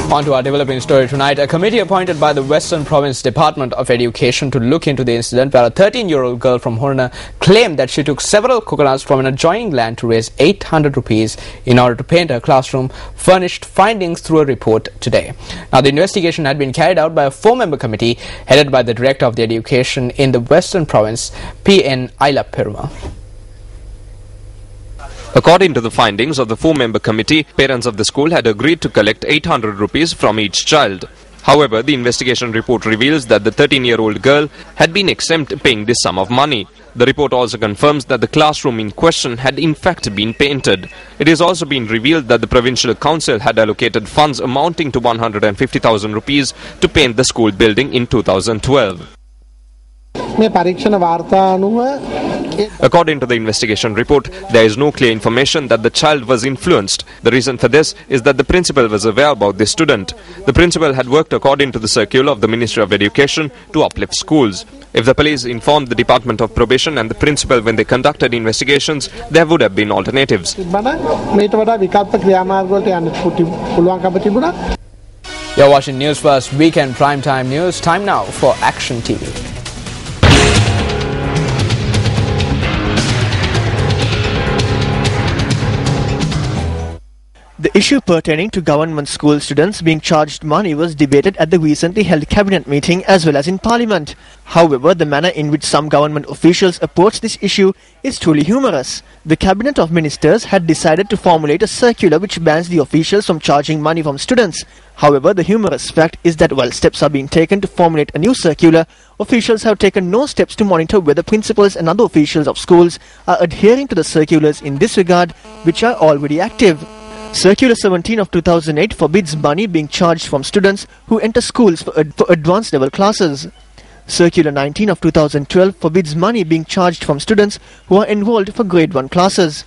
On to our developing story tonight. A committee appointed by the Western Province Department of Education to look into the incident where a 13-year-old girl from Horna claimed that she took several coconuts from an adjoining land to raise 800 rupees in order to paint her classroom furnished findings through a report today. Now, the investigation had been carried out by a 4-member committee headed by the Director of the Education in the Western Province, P.N. Ailapperuma. According to the findings of the 4-member committee, parents of the school had agreed to collect 800 rupees from each child. However, the investigation report reveals that the 13-year-old girl had been exempt paying this sum of money. The report also confirms that the classroom in question had in fact been painted. It has also been revealed that the Provincial Council had allocated funds amounting to 150,000 rupees to paint the school building in 2012. According to the investigation report, there is no clear information that the child was influenced. The reason for this is that the principal was aware about the student. The principal had worked according to the circular of the Ministry of Education to uplift schools. If the police informed the Department of Probation and the principal when they conducted investigations, there would have been alternatives. You're watching News First Weekend Primetime News. Time now for Action TV. The issue pertaining to government school students being charged money was debated at the recently held cabinet meeting as well as in Parliament. However, the manner in which some government officials approach this issue is truly humorous. The Cabinet of Ministers had decided to formulate a circular which bans the officials from charging money from students. However, the humorous fact is that while steps are being taken to formulate a new circular, officials have taken no steps to monitor whether principals and other officials of schools are adhering to the circulars in this regard, which are already active. Circular 17 of 2008 forbids money being charged from students who enter schools for advanced level classes. Circular 19 of 2012 forbids money being charged from students who are enrolled for grade 1 classes.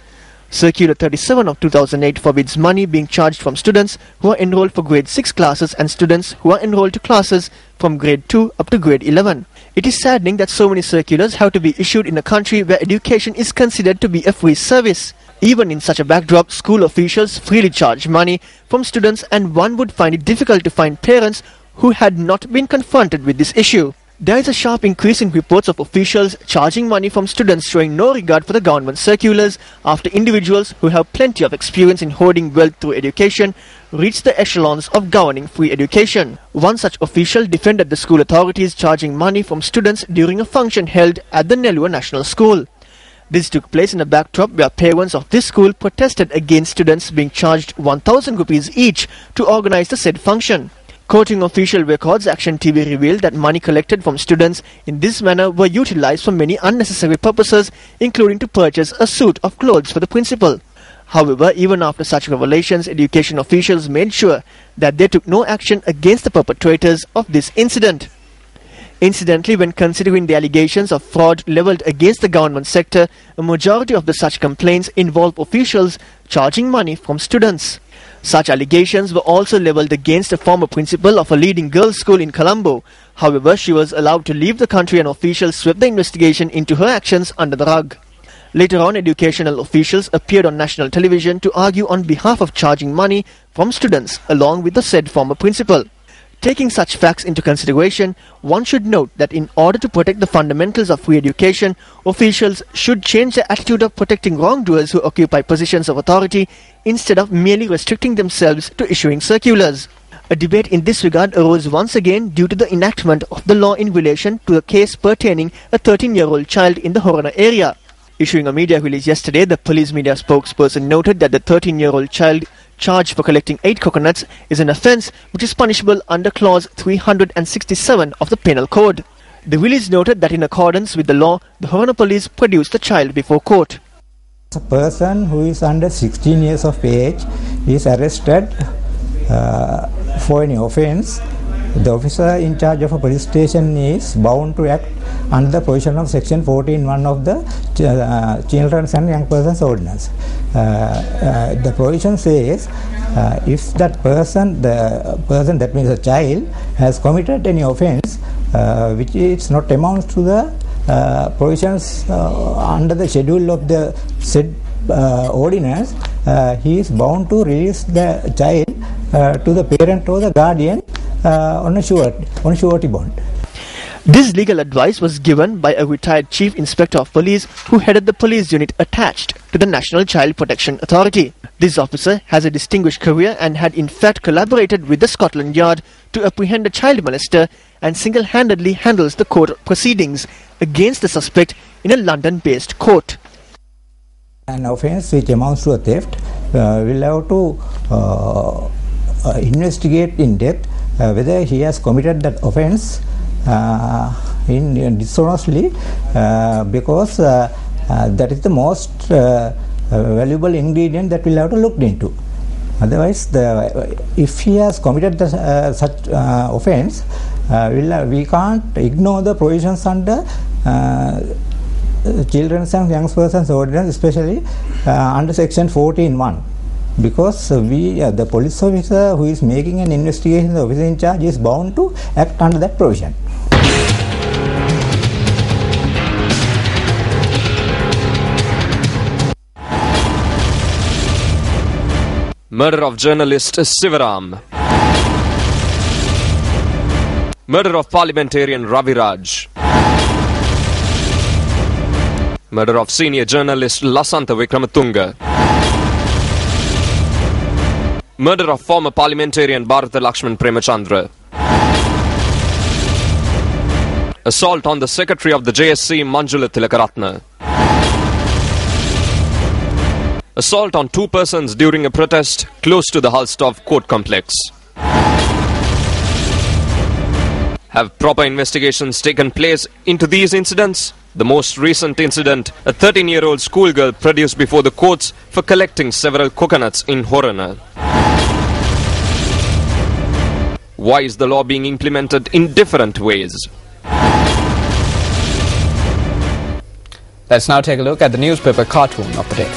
Circular 37 of 2008 forbids money being charged from students who are enrolled for grade 6 classes and students who are enrolled to classes from grade 2 up to grade 11. It is saddening that so many circulars have to be issued in a country where education is considered to be a free service. Even in such a backdrop, school officials freely charge money from students, and one would find it difficult to find parents who had not been confronted with this issue. There is a sharp increase in reports of officials charging money from students showing no regard for the government circulars after individuals who have plenty of experience in hoarding wealth through education reach the echelons of governing free education. One such official defended the school authorities charging money from students during a function held at the Nellore National School. This took place in a backdrop where parents of this school protested against students being charged 1,000 rupees each to organize the said function. Quoting official records, Action TV revealed that money collected from students in this manner were utilized for many unnecessary purposes, including to purchase a suit of clothes for the principal. However, even after such revelations, education officials made sure that they took no action against the perpetrators of this incident. Incidentally, when considering the allegations of fraud leveled against the government sector, a majority of the such complaints involve officials charging money from students. Such allegations were also leveled against a former principal of a leading girls' school in Colombo. However, she was allowed to leave the country and officials swept the investigation into her actions under the rug. Later on, educational officials appeared on national television to argue on behalf of charging money from students along with the said former principal. Taking such facts into consideration, one should note that in order to protect the fundamentals of free education, officials should change their attitude of protecting wrongdoers who occupy positions of authority instead of merely restricting themselves to issuing circulars. A debate in this regard arose once again due to the enactment of the law in relation to a case pertaining a 13-year-old child in the Horana area. Issuing a media release yesterday, the police media spokesperson noted that the 13-year-old child charged for collecting 8 coconuts is an offence which is punishable under clause 367 of the Penal Code. The release noted that in accordance with the law, the Horana police produced the child before court. A person who is under 16 years of age is arrested for any offence. The officer in charge of a police station is bound to act under the provision of section 14(1) of the Children's and Young Persons Ordinance. The provision says if that person, that means a child, has committed any offence which is not amounts to the provisions under the schedule of the said ordinance, he is bound to release the child to the parent or the guardian on a surety bond. This legal advice was given by a retired Chief Inspector of Police who headed the police unit attached to the National Child Protection Authority. This officer has a distinguished career and had in fact collaborated with the Scotland Yard to apprehend a child molester and single-handedly handles the court proceedings against the suspect in a London-based court. An offence which amounts to a theft will have to investigate in depth whether he has committed that offence dishonestly, because that is the most valuable ingredient that we'll have to look into. Otherwise, if he has committed such offence, we can't ignore the provisions under Children's and Young Persons Ordinance, especially under Section 14(1). Because the police officer who is making an investigation, the officer in charge, is bound to act under that provision. Murder of journalist Sivaram. Murder of Parliamentarian Raviraj. Murder of senior journalist Lasantha Wickrematunge. Murder of former Parliamentarian Bharata Lakshman Premachandra. Assault on the Secretary of the JSC Manjula Tilakaratna. Assault on 2 persons during a protest close to the Hultsdorf Court Complex. Have proper investigations taken place into these incidents? The most recent incident, a 13-year-old schoolgirl produced before the courts for collecting several coconuts in Horana. Why is the law being implemented in different ways? Let's now take a look at the newspaper cartoon of the day.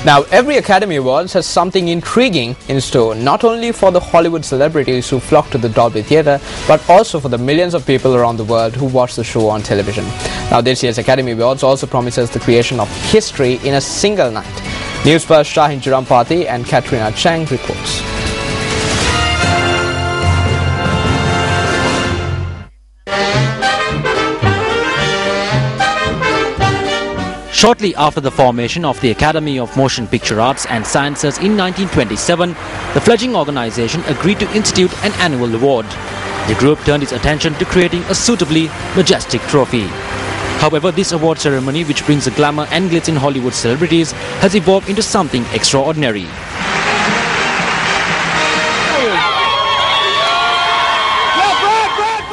Now, every Academy Awards has something intriguing in store, not only for the Hollywood celebrities who flock to the Dolby Theatre, but also for the millions of people around the world who watch the show on television. Now, this year's Academy Awards also promises the creation of history in a single night. Newspaper Shahin Jirampati and Katrina Chang reports. Shortly after the formation of the Academy of Motion Picture Arts and Sciences in 1927, the fledgling organization agreed to institute an annual award. The group turned its attention to creating a suitably majestic trophy. However, this award ceremony, which brings the glamour and glitz in Hollywood celebrities, has evolved into something extraordinary.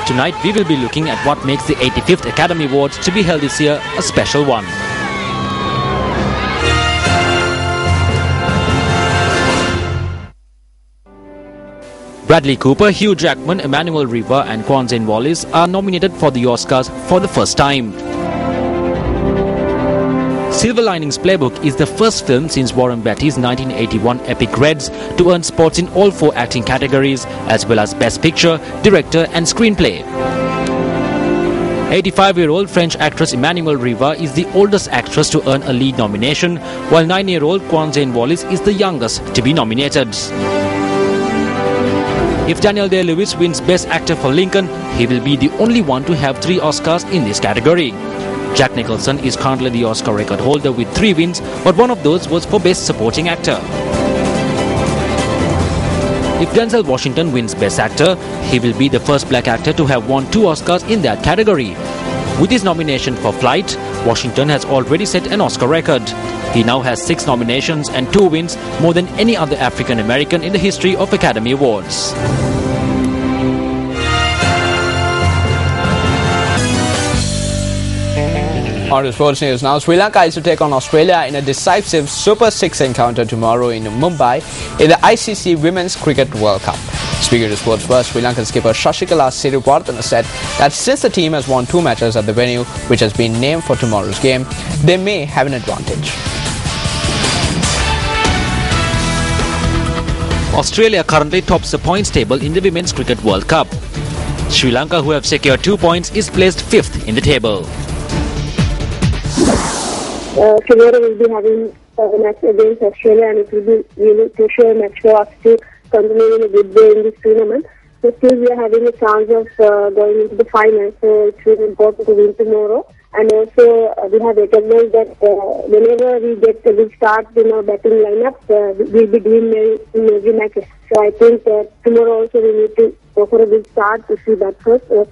Tonight, we will be looking at what makes the 85th Academy Awards to be held this year a special one. Bradley Cooper, Hugh Jackman, Emmanuel Riva and Quanzane Wallace are nominated for the Oscars for the first time. Silver Linings Playbook is the first film since Warren Beatty's 1981 epic Reds to earn spots in all 4 acting categories, as well as Best Picture, Director and Screenplay. 85-year-old French actress Emmanuel Riva is the oldest actress to earn a lead nomination, while 9-year-old Quanzane Wallace is the youngest to be nominated. If Daniel Day-Lewis wins Best Actor for Lincoln, he will be the only one to have 3 Oscars in this category. Jack Nicholson is currently the Oscar record holder with 3 wins, but one of those was for Best Supporting Actor. If Denzel Washington wins Best Actor, he will be the first black actor to have won 2 Oscars in that category. With his nomination for Flight, Washington has already set an Oscar record. He now has 6 nominations and 2 wins, more than any other African American in the history of Academy Awards. On to sports news now. Sri Lanka is to take on Australia in a decisive Super 6 encounter tomorrow in Mumbai in the ICC Women's Cricket World Cup. Speaking to sports first, Sri Lankan skipper Shashikala Sirupardana said that since the team has won 2 matches at the venue, which has been named for tomorrow's game, they may have an advantage. Australia currently tops the points table in the Women's Cricket World Cup. Sri Lanka, who have secured 2 points, is placed 5th in the table. Tomorrow we'll be having a match against Australia, and it will be really crucial match for us to continue in a good way in this tournament. So still we are having a chance of going into the final, so it's really important to win tomorrow. And also we have recognized that whenever we get a good start in our batting lineup, we'll be doing in every match. So I think tomorrow also we need to go for a good start to see that first or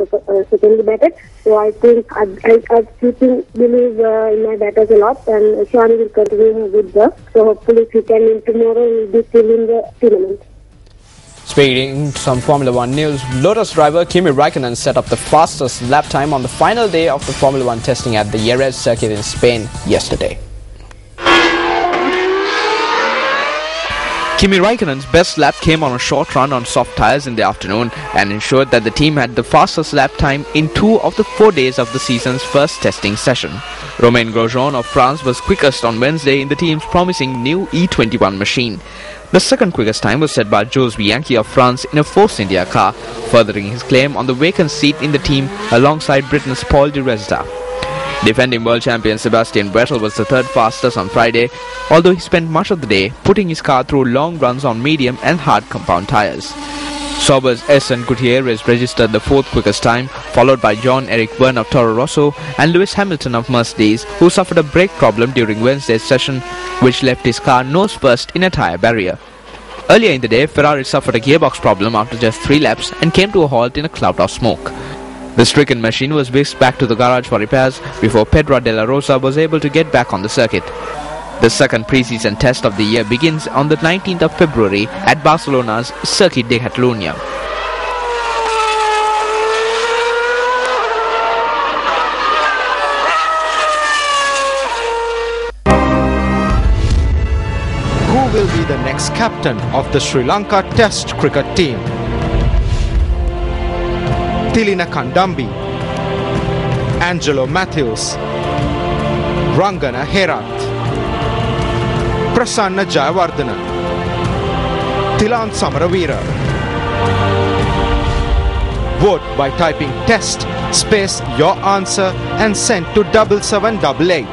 secondly batted. So I think I believe in my batters a lot, and Shani will continue her good work. So hopefully if we can win tomorrow, we'll be still in the tournament. Speaking some Formula 1 news, Lotus driver Kimi Raikkonen set up the fastest lap time on the final day of the Formula 1 testing at the Jerez circuit in Spain yesterday. Kimi Raikkonen's best lap came on a short run on soft tyres in the afternoon and ensured that the team had the fastest lap time in 2 of the 4 days of the season's first testing session. Romain Grosjean of France was quickest on Wednesday in the team's promising new E21 machine. The second quickest time was set by Jules Bianchi of France in a Force India car, furthering his claim on the vacant seat in the team alongside Britain's Paul di Resta. Defending world champion Sebastian Vettel was the third fastest on Friday, although he spent much of the day putting his car through long runs on medium and hard compound tyres. Sauber's S. Gutierrez registered the 4th quickest time, followed by John-Eric Byrne of Toro Rosso and Lewis Hamilton of Mercedes, who suffered a brake problem during Wednesday's session, which left his car nose first in a tyre barrier. Earlier in the day, Ferrari suffered a gearbox problem after just 3 laps and came to a halt in a cloud of smoke. The stricken machine was whisked back to the garage for repairs before Pedro de la Rosa was able to get back on the circuit. The second pre-season test of the year begins on the 19th of February at Barcelona's Circuit de Catalunya. Who will be the next captain of the Sri Lanka Test cricket team? Tilina Kandambi, Angelo Matthews, Rangana Herat, Prasanna Jayawardena, Tilan Samaravira. Vote by typing test space your answer and send to 7788.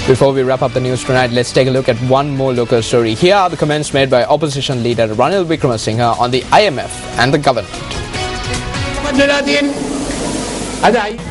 Before we wrap up the news tonight, let's take a look at one more local story. Here are the comments made by opposition leader Ranil Wickrematunge on the IMF and the government.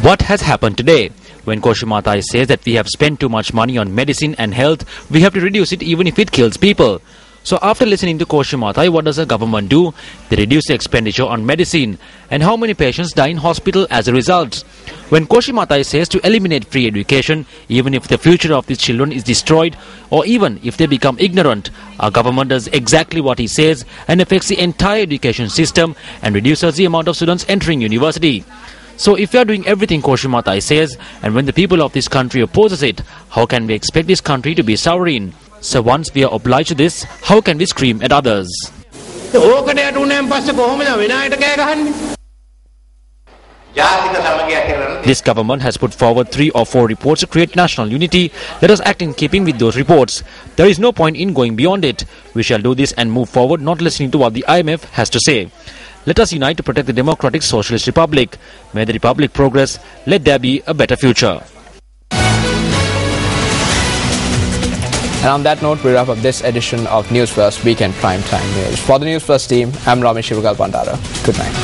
What has happened today? When Koshimathai says that we have spent too much money on medicine and health, we have to reduce it even if it kills people. So after listening to Koshimathai, what does the government do? They reduce the expenditure on medicine. And how many patients die in hospital as a result? When Koshimathai says to eliminate free education, even if the future of these children is destroyed, or even if they become ignorant, our government does exactly what he says and affects the entire education system and reduces the amount of students entering university. So if we are doing everything Koshimathai says, and when the people of this country opposes it, how can we expect this country to be sovereign? So once we are obliged to this, how can we scream at others? This government has put forward 3 or 4 reports to create national unity. Let us act in keeping with those reports. There is no point in going beyond it. We shall do this and move forward, not listening to what the IMF has to say. Let us unite to protect the democratic socialist republic. May the republic progress. Let there be a better future. And on that note, we wrap up this edition of News First Weekend Primetime News. For the News First team, I'm Ramesh Shivagal Pandara. Good night.